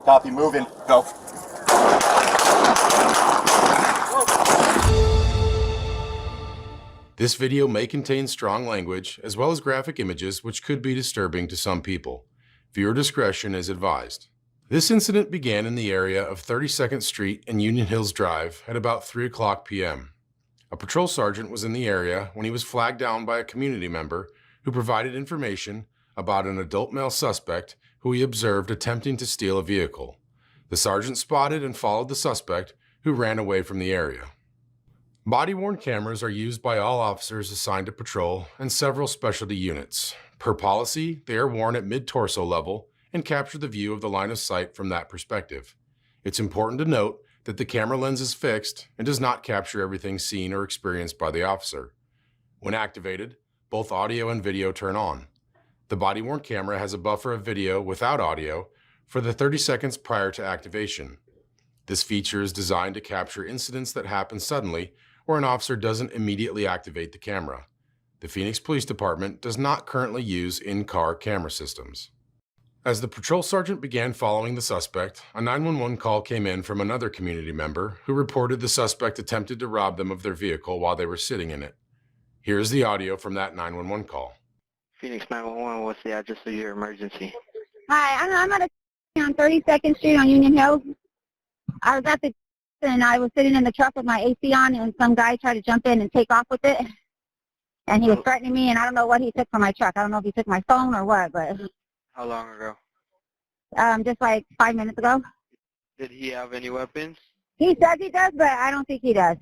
Copy, moving. Go. This video may contain strong language as well as graphic images which could be disturbing to some people. Viewer discretion is advised. This incident began in the area of 32nd Street and Union Hills Drive at about 3:00 p.m. A patrol sergeant was in the area when he was flagged down by a community member who provided information about an adult male suspect who he observed attempting to steal a vehicle. The sergeant spotted and followed the suspect, who ran away from the area. Body-worn cameras are used by all officers assigned to patrol and several specialty units. Per policy, they are worn at mid-torso level and capture the view of the line of sight from that perspective. It's important to note that the camera lens is fixed and does not capture everything seen or experienced by the officer. When activated, both audio and video turn on. The body-worn camera has a buffer of video without audio for the 30 seconds prior to activation. This feature is designed to capture incidents that happen suddenly or an officer doesn't immediately activate the camera. The Phoenix Police Department does not currently use in-car camera systems. As the patrol sergeant began following the suspect, a 911 call came in from another community member who reported the suspect attempted to rob them of their vehicle while they were sitting in it. Here is the audio from that 911 call. Phoenix 911, what's the address of your emergency? Hi, I'm at on 32nd Street on Union Hills. I was at the and I was sitting in the truck with my AC on, and some guy tried to jump in and take off with it. And he was threatening me, and I don't know what he took from my truck. I don't know if he took my phone or what, but... How long ago? Just like 5 minutes ago. Did he have any weapons? He says he does, but I don't think he does.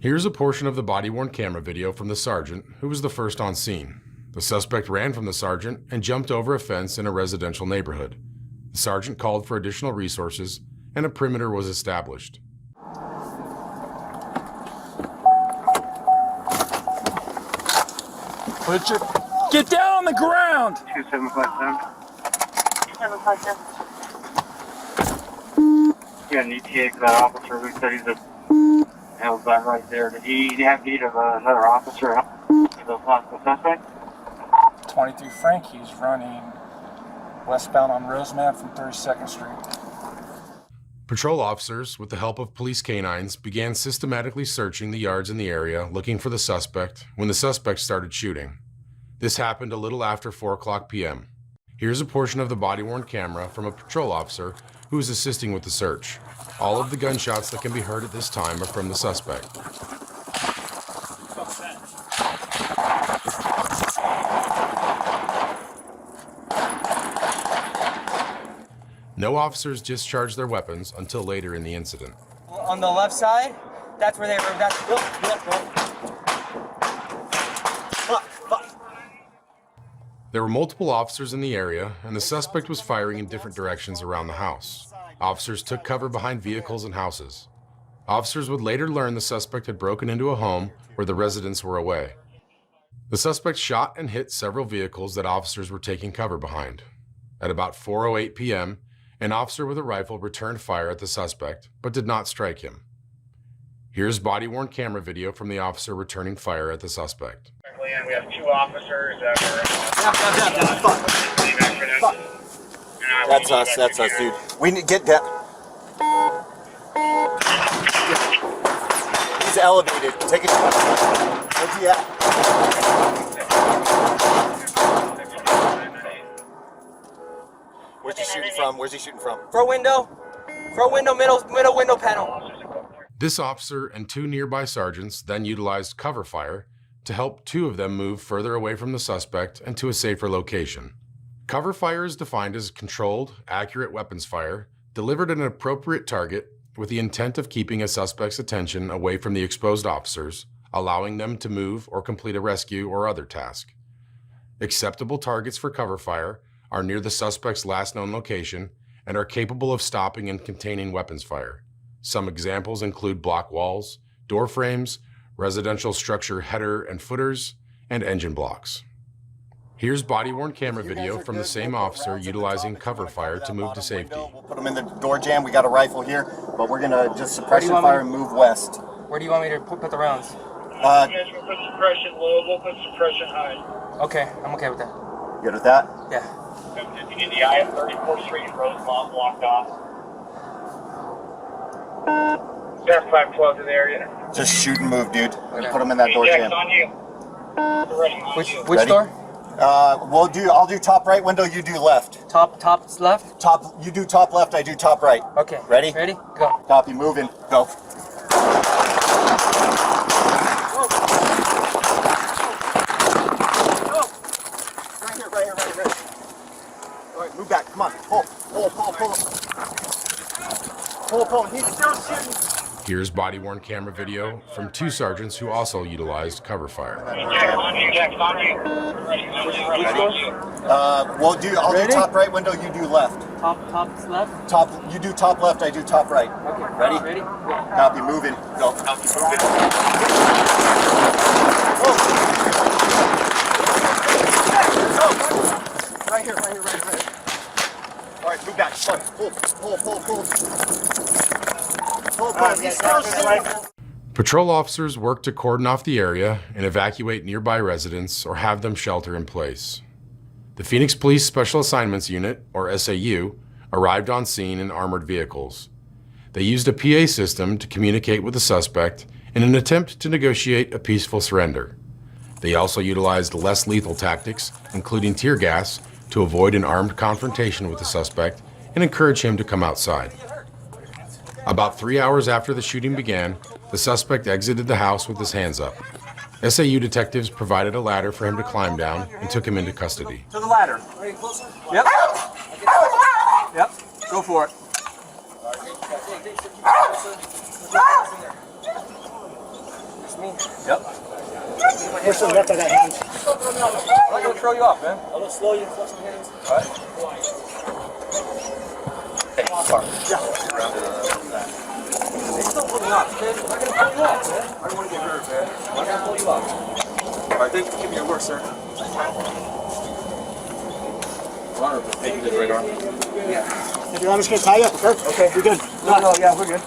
Here's a portion of the body-worn camera video from the sergeant, who was the first on scene. The suspect ran from the sergeant and jumped over a fence in a residential neighborhood. The sergeant called for additional resources, and a perimeter was established. Get down on the ground! 2757. 2757. Yeah, an ETA for that officer who said he's held that right there. Did he have need of another officer for the possible suspect? 23 Frank, he's running westbound on Roseman from 32nd Street. Patrol officers, with the help of police canines, began systematically searching the yards in the area looking for the suspect when the suspect started shooting. This happened a little after 4:00 p.m. Here's a portion of the body-worn camera from a patrol officer who is assisting with the search. All of the gunshots that can be heard at this time are from the suspect. No officers discharged their weapons until later in the incident. On the left side, that's where they were. That's There were multiple officers in the area, and the suspect was firing in different directions around the house. Officers took cover behind vehicles and houses. Officers would later learn the suspect had broken into a home where the residents were away. The suspect shot and hit several vehicles that officers were taking cover behind. At about 4:08 p.m., an officer with a rifle returned fire at the suspect, but did not strike him. Here's body-worn camera video from the officer returning fire at the suspect. We have two officers that were... That's us, dude. We need to get down. He's elevated. Take it. Where's he at? Where's he shooting from? Where's he shooting from? front window, middle window panel. This officer and two nearby sergeants then utilized cover fire to help two of them move further away from the suspect and to a safer location. Cover fire is defined as controlled, accurate weapons fire delivered at an appropriate target with the intent of keeping a suspect's attention away from the exposed officers, allowing them to move or complete a rescue or other task. Acceptable targets for cover fire are near the suspect's last known location and are capable of stopping and containing weapons fire. Some examples include block walls, door frames, residential structure header and footers, and engine blocks. Here's body-worn camera video from the same officer utilizing cover fire to move to safety. We'll put them in the door jam. We got a rifle here, but we're gonna just suppression fire and move west. Where do you want me to put the rounds? You guys will put suppression low, we'll put suppression high. Okay, I'm okay with that. Good with that? Yeah. You need the eye of 34th Street and Rosemont blocked off. 7512 in the area. Just shoot and move, dude. Put them in that door Jack's jam. on you. Ready. Which Ready? door? I'll do top right window, you do left. Top left? You do top left, I do top right. Okay. Ready? Ready? Go. Copy, move in, go. Right here. All right, move back, come on, pull. Pull, he's still shooting. Here's body-worn camera video from 2 sergeants who also utilized cover fire. Jack's on you. Ready. I'll do top right window, you do left. Top left? You do top left, I do top right. Okay. Ready? Ready? Go. Copy, move in, go. Copy, move in. Right here. All right, move back, come on, pull. He's still shooting. Patrol officers work to cordon off the area and evacuate nearby residents or have them shelter in place. The Phoenix Police Special Assignments Unit, or SAU, arrived on scene in armored vehicles. They used a PA system to communicate with the suspect in an attempt to negotiate a peaceful surrender. They also utilized less lethal tactics, including tear gas, to avoid an armed confrontation with the suspect and encourage him to come outside. About 3 hours after the shooting began, the suspect exited the house with his hands up. SAU detectives provided a ladder for him to climb down and took him into custody. To the ladder. Are you closer? Yep. Yep. Go for it. Yep. Push the left of that hand. I'm not gonna throw you off, man. I'm gonna slow you, flex my hands. All right. He's still pulling off, okay? I'm not gonna pull you off, man. I don't want to get hurt, man. I'm not gonna pull you off. All right, thank you for giving me your work, sir. Thank you, radar. If you want, I'm just gonna tie you up, okay? Okay, you're good. No, yeah, we're good.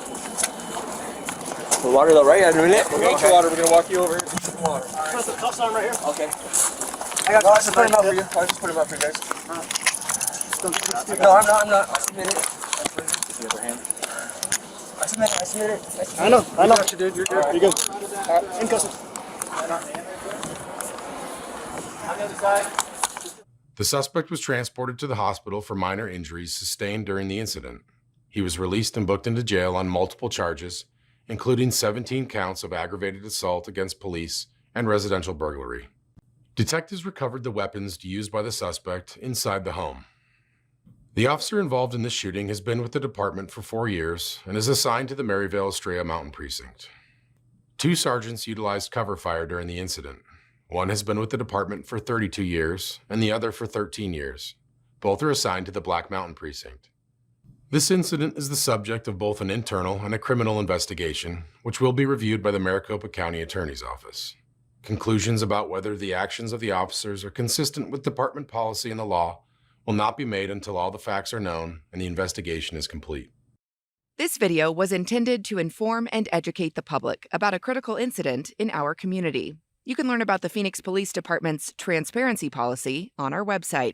The water though, right? In a minute. We're gonna get your water. We're gonna walk you over here. Get some water. Put the cuffs on right here. Okay. I just put him out for you. I just put him out for you guys. No, I'm not. I submit it. The other hand. I submit it. I know. Got you, dude. You're good. You're good. In custody. On the other side. The suspect was transported to the hospital for minor injuries sustained during the incident. He was released and booked into jail on multiple charges, including 17 counts of aggravated assault against police and residential burglary. Detectives recovered the weapons used by the suspect inside the home. The officer involved in this shooting has been with the department for 4 years and is assigned to the Maryvale Estrella Mountain Precinct. 2 sergeants utilized cover fire during the incident. One has been with the department for 32 years and the other for 13 years. Both are assigned to the Black Mountain Precinct. This incident is the subject of both an internal and a criminal investigation, which will be reviewed by the Maricopa County Attorney's Office. Conclusions about whether the actions of the officers are consistent with department policy and the law will not be made until all the facts are known and the investigation is complete. This video was intended to inform and educate the public about a critical incident in our community. You can learn about the Phoenix Police Department's transparency policy on our website.